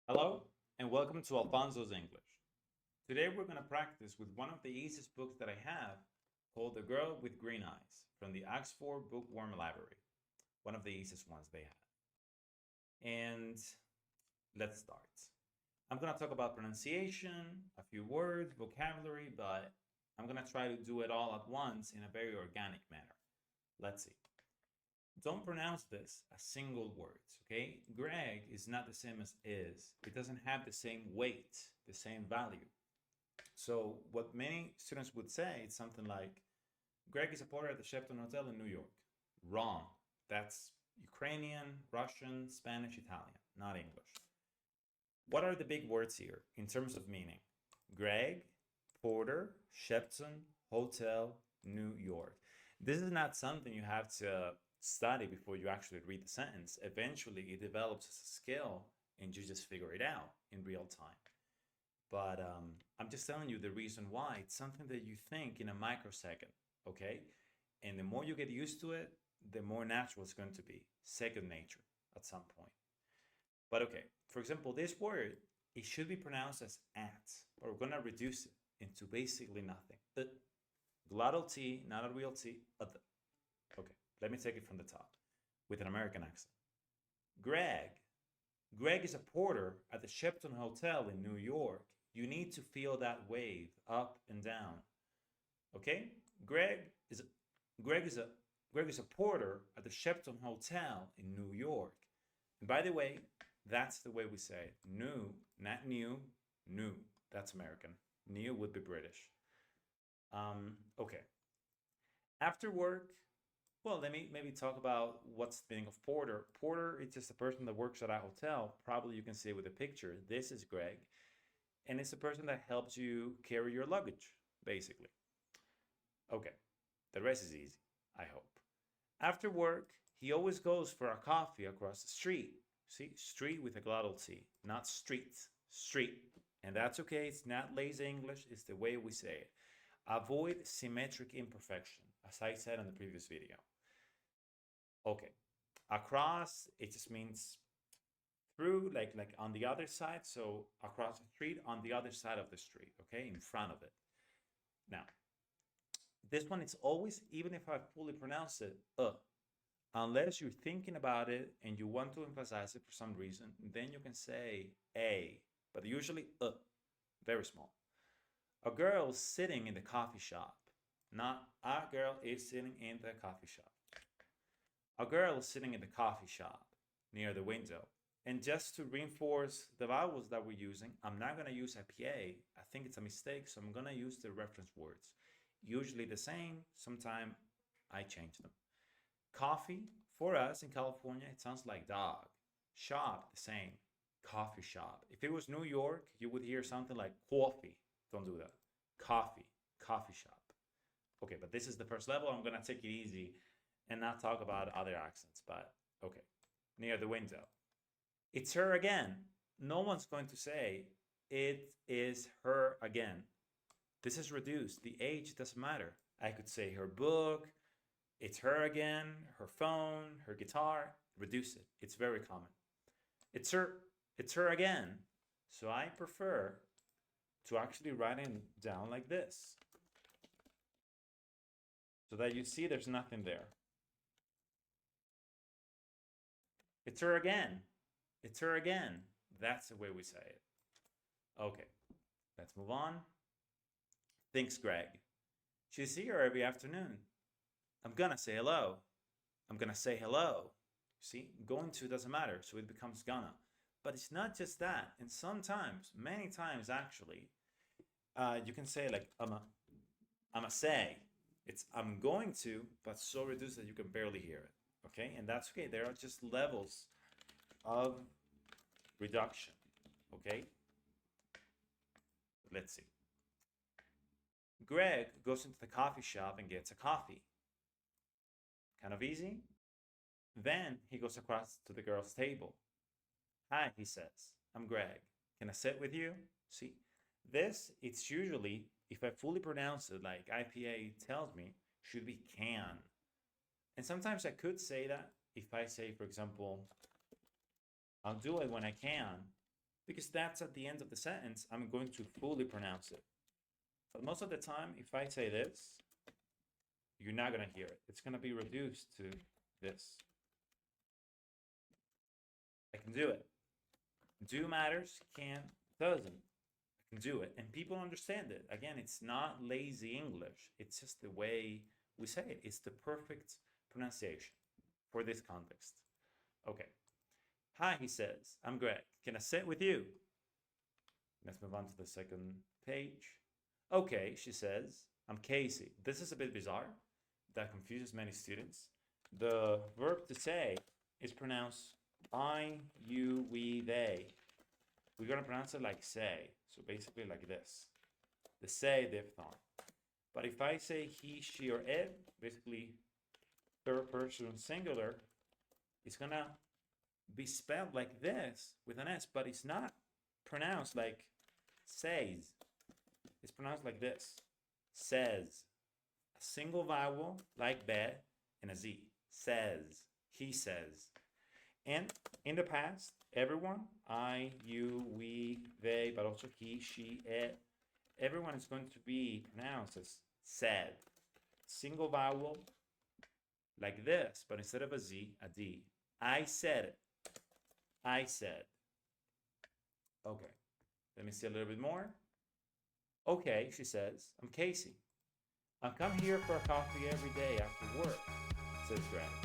Hello, and welcome to Alfonso's English. Today we're going to practice with one of the easiest books that I have called The Girl with Green Eyes from the Oxford Bookworm Library, one of the easiest ones they have. And let's start. I'm going to talk about pronunciation, a few words, vocabulary, but I'm going to try to do it all at once in a very organic manner. Let's see. Don't pronounce this as single words, okay? Greg is not the same as is. It doesn't have the same weight, the same value. So what many students would say is something like, Greg is a porter at the Shepton Hotel in New York. Wrong. That's Ukrainian, Russian, Spanish, Italian, not English. What are the big words here in terms of meaning? Greg, porter, Shepton, hotel, New York. This is not something you have to study before you actually read the sentence. Eventually, it develops as a skill and you just figure it out in real time. But I'm just telling you the reason why. It's something that you think in a microsecond, okay? And the more you get used to it, the more natural it's going to be. Second nature at some point. But okay, for example, this word, it should be pronounced as at, but we're going to reduce it into basically nothing. Glottal T, not a real T. Okay, let me take it from the top with an American accent. Greg. Greg is a porter at the Shepton Hotel in New York. You need to feel that wave up and down. Okay? Greg is a, Greg is a Greg is a porter at the Shepton Hotel in New York. And by the way, that's the way we say it. New, not new, new. That's American. New would be British. Okay. After work, well, let me maybe talk about what's the meaning of porter. Porter is just a person that works at a hotel. Probably you can see with a picture. This is Greg, and it's a person that helps you carry your luggage, basically. Okay, the rest is easy, I hope. After work, he always goes for a coffee across the street. See, street with a glottal T, not street, street. And that's okay, it's not lazy English, it's the way we say it. Avoid symmetric imperfection, as I said in the previous video. Okay, across, it just means through, like on the other side. So across the street, on the other side of the street, okay, in front of it. Now, this one is always, even if I fully pronounce it, unless you're thinking about it and you want to emphasize it for some reason, then you can say a, but usually very small. A girl sitting in the coffee shop, not a girl is sitting in the coffee shop. A girl is sitting in the coffee shop near the window. And just to reinforce the vowels that we're using, I'm not going to use IPA. I think it's a mistake, so I'm going to use the reference words. Usually the same, sometimes I change them. Coffee, for us in California, it sounds like dog. Shop, the same. Coffee shop. If it was New York, you would hear something like coffee. Don't do that. Coffee, coffee shop. Okay, but this is the first level. I'm going to take it easy and not talk about other accents, but okay. Near the window. It's her again. No one's going to say it is her again. This is reduced. The age doesn't matter. I could say her book, it's her again, her phone, her guitar. Reduce it. It's very common. It's her. It's her again. So I prefer to actually write it down like this so that you see there's nothing there. It's her again. It's her again. That's the way we say it. Okay, let's move on. Thanks, Greg. She's here every afternoon. I'm gonna say hello. I'm gonna say hello. See, going to doesn't matter, so it becomes gonna. But it's not just that. And sometimes, many times actually, you can say like I'm a say. It's I'm going to, but so reduced that you can barely hear it. Okay, and that's okay. There are just levels of reduction. Okay, let's see. Greg goes into the coffee shop and gets a coffee. Kind of easy. Then he goes across to the girl's table. Hi, he says. I'm Greg. Can I sit with you? See, this, it's usually, if I fully pronounce it like IPA tells me, should be can. And sometimes I could say that if I say, for example, I'll do it when I can. because that's at the end of the sentence. I'm going to fully pronounce it. But most of the time, if I say this, you're not going to hear it. It's going to be reduced to this. I can do it. Do matters, can, doesn't. I can do it. And people understand it. Again, it's not lazy English. It's just the way we say it. It's the perfect pronunciation for this context. Okay. Hi, he says. I'm Greg. Can I sit with you? Let's move on to the second page. Okay, she says. I'm Casey. This is a bit bizarre. That confuses many students. The verb to say is pronounced I, you, we, they. We're going to pronounce it like say. So basically like this. The say diphthong. But if I say he, she, or it, basically third person singular, it's going to be spelled like this with an S, but it's not pronounced like says. It's pronounced like this. Says. A single vowel like that and a Z. Says. He says. And in the past, everyone, I, you, we, they, but also he, she, it, everyone is going to be pronounced as said. Single vowel like this, but instead of a Z, a D. I said it. I said. Okay. Let me see a little bit more. Okay, she says. I'm Casey. I come here for a coffee every day after work, says Greg.